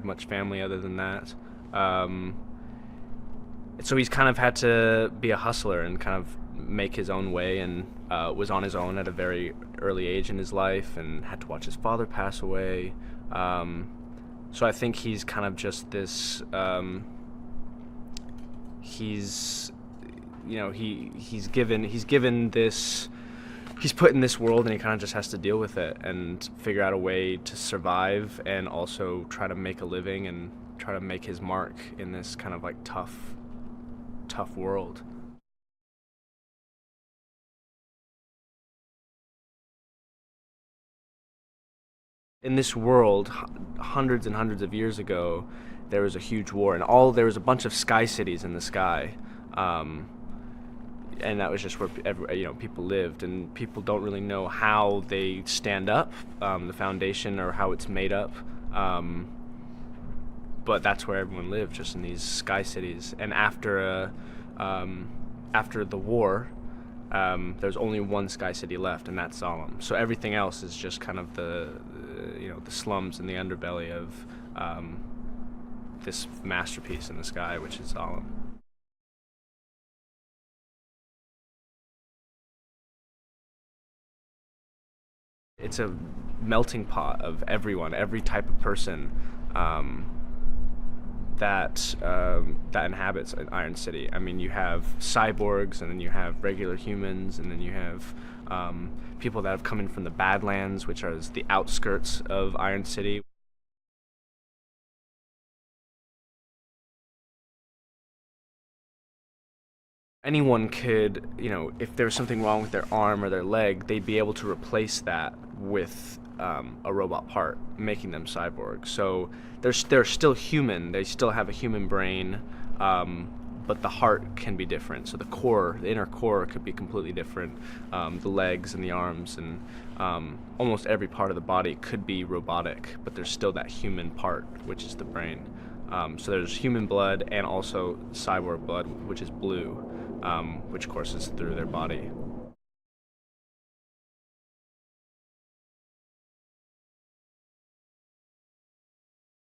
much family other than that. Um, so he's kind of had to be a hustler and kind of make his own way, and was on his own at a very early age in his life and had to watch his father pass away. So I think he's kind of just this, he's, he's given this, he's put in this world, and he kind of just has to deal with it and figure out a way to survive and also try to make a living and try to make his mark in this kind of like tough world. In this world, hundreds and hundreds of years ago, there was a huge war, and there was a bunch of sky cities in the sky, um, and that was just where people lived, and people don't really know how they stand up, the foundation, or how it's made up. Um, but that's where everyone lived, just in these sky cities. And after the war, there's only one sky city left, and that's Solemn. So everything else is just kind of the slums and the underbelly of this masterpiece in the sky, which is Solemn. It's a melting pot of everyone, every type of person, um, that inhabits an Iron City. I mean, you have cyborgs, and then you have regular humans, and then you have people that have come in from the Badlands, which are the outskirts of Iron City. Anyone could, if there was something wrong with their arm or their leg, they'd be able to replace that with a robot part, making them cyborg. So they're still human. They still have a human brain, but the heart can be different. So the inner core, could be completely different. The legs and the arms and almost every part of the body could be robotic, but there's still that human part, which is the brain. So there's human blood and also cyborg blood, which is blue, which courses through their body.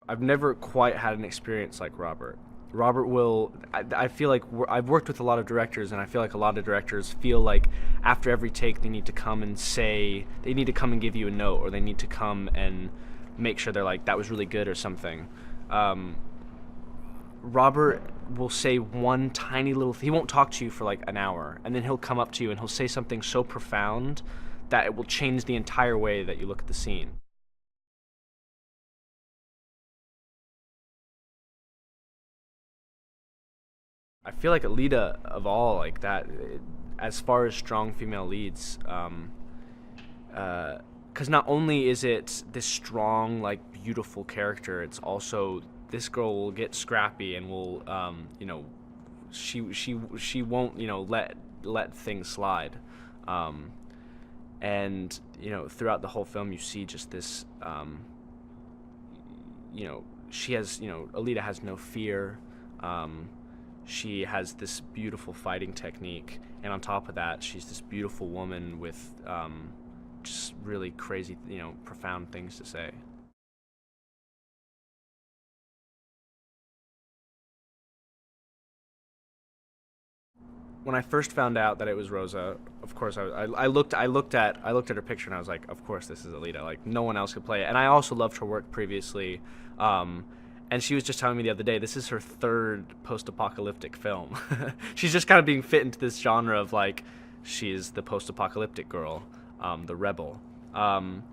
I've never quite had an experience like Robert. Robert will. I feel like I've worked with a lot of directors, and I feel like a lot of directors feel like after every take they need to come and say, they need to come and give you a note, or they need to come and make sure they're like, that was really good or something. Um, Robert will say one tiny little. He won't talk to you for like an hour, and then he'll come up to you and he'll say something so profound that it will change the entire way that you look at the scene. I feel like Alita, of all like that, as far as strong female leads, because not only is it this strong, like beautiful character, it's also this girl will get scrappy and will, she won't, let things slide, um, and throughout the whole film you see just this, she has, Alita has no fear. Um, she has this beautiful fighting technique, and on top of that, she's this beautiful woman with just really crazy, profound things to say. When I first found out that it was Rosa, of course I looked at her picture and I was like, of course this is Alita. Like no one else could play it. And I also loved her work previously. Um, and she was just telling me the other day, this is her third post-apocalyptic film. She's just kind of being fit into this genre of like, she's the post-apocalyptic girl, the rebel. Um,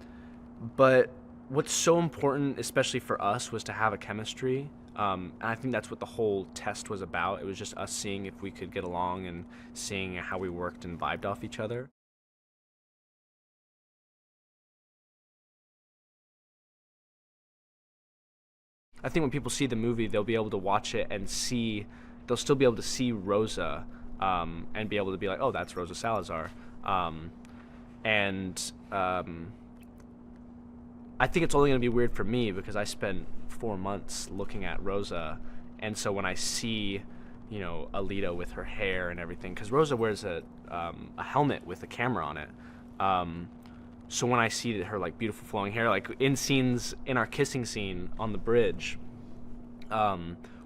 but what's so important, especially for us, was to have a chemistry. And I think that's what the whole test was about. It was just us seeing if we could get along and seeing how we worked and vibed off each other. I think when people see the movie, they'll be able to watch it and see, they'll still be able to see Rosa, and be able to be like, oh, that's Rosa Salazar. Um, and I think it's only going to be weird for me because I spent 4 months looking at Rosa, and so when I see, Alita with her hair and everything, because Rosa wears a helmet with a camera on it. Um, so when I see her like beautiful flowing hair, like in scenes in our kissing scene on the bridge,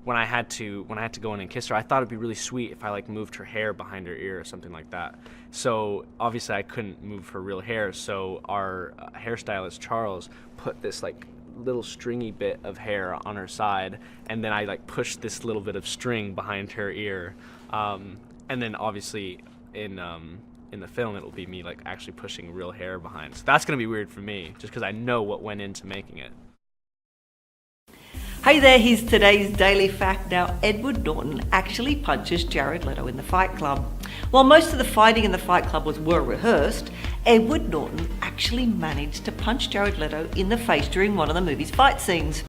when I had to go in and kiss her, I thought it'd be really sweet if I like moved her hair behind her ear or something like that. So obviously I couldn't move her real hair, so our hairstylist Charles put this like little stringy bit of hair on her side, and then I like pushed this little bit of string behind her ear, and then obviously in the film it'll be me like actually pushing real hair behind. So that's gonna be weird for me, just because I know what went into making it. Hey there, here's today's Daily Fact. Now, Edward Norton actually punches Jared Leto in the Fight Club. While most of the fighting in the Fight Club was well rehearsed, Edward Norton actually managed to punch Jared Leto in the face during one of the movie's fight scenes.